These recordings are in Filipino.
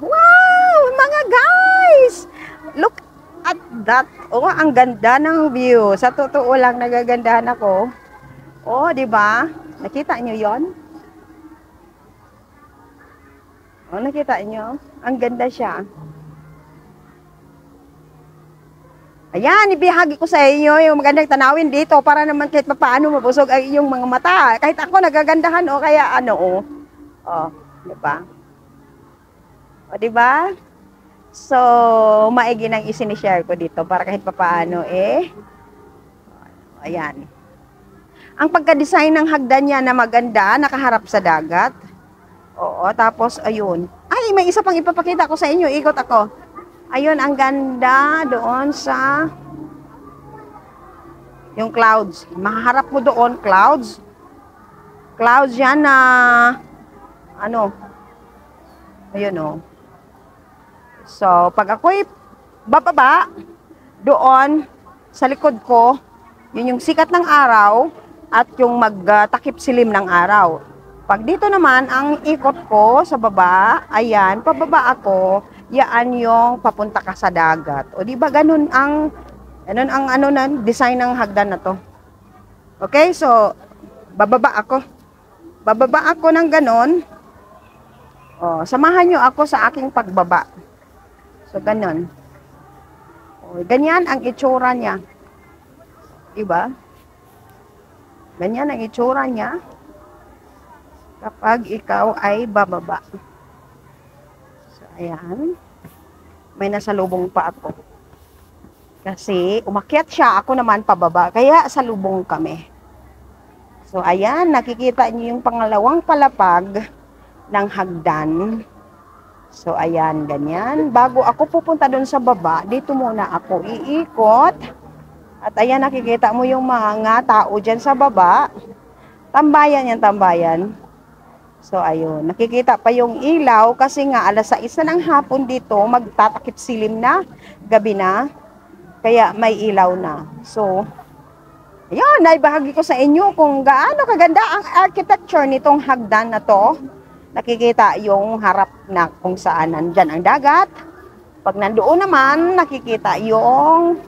Wow, mga guys! Look at that. Oh, ang ganda ng view. Sa totoo lang, nagagandahan ako. Oh, di ba? Nakita nyo yon? Oh, nakita nyo? Ang ganda siya. Ayan, ibihagi ko sa inyo yung magandang tanawin dito para naman kahit paano mabusog ang iyong mga mata. Kahit ako nagagandahan o kaya ano oh. Oh, di ba? O, di ba? So, maigi nang isinishare ko dito para kahit papaano ayan. Ang pagka-design ng hagdan niya na maganda, nakaharap sa dagat. Oo, tapos ayun. Ay, may isa pang ipapakita ko sa inyo. Ikot ako. Ayun, ang ganda doon sa yung clouds. Mahaharap mo doon, clouds. Clouds yan na ano. Ayun oh. So, pag ako'y bababa, doon, sa likod ko, yun yung sikat ng araw at yung magtakip silim ng araw. Pag dito naman, ang ikot ko sa baba, ayan, pababa ako, yaan yung papunta ka sa dagat. O di ba ganun ang ano na design ng hagdan na to. Okay, so, bababa ako. Bababa ako ng ganun. O, samahan nyo ako sa aking pagbaba. So, ganun. O, ganyan ang itsura niya. Diba? Ganyan ang itsura niya kapag ikaw ay bababa. So, ayan. May nasalubong pa ako. Kasi, umakyat siya. Ako naman pababa. Kaya, salubong kami. So, ayan. Nakikita niyo yung pangalawang palapag ng hagdan. So, ayan, ganyan. Bago ako pupunta doon sa baba, dito muna ako iikot. At ayan, nakikita mo yung mga tao dyan sa baba. Tambayan yan, tambayan. So, ayun. Nakikita pa yung ilaw kasi nga alas 6 na ng hapon dito, magtatakip silim na, gabi na. Kaya may ilaw na. So, ayun, naibahagi ko sa inyo kung gaano kaganda ang architecture nitong hagdan na to. Nakikita yung harap na kung saan nandyan ang dagat. Pag nandoon naman, nakikita yung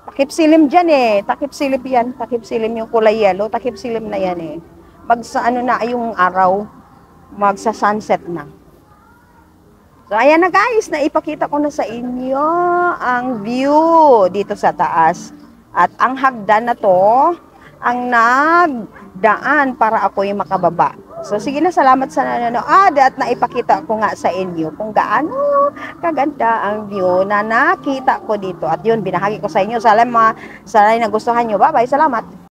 takip silim dyan takip silim yan, takip silim yung kulay yellow, takip silim na yan ano na yung araw, magsa sunset na. So ayan na guys, naipakita ko na sa inyo ang view dito sa taas. At ang hagdan na to, ang nagdaan para ako yung makababa. So sige na, salamat sa nanonood at naipakita ko nga sa inyo kung gaano kaganda ang view na nakita ko dito. At yun, binahagi ko sa inyo. Sana nagustuhan nyo. Bye-bye, salamat.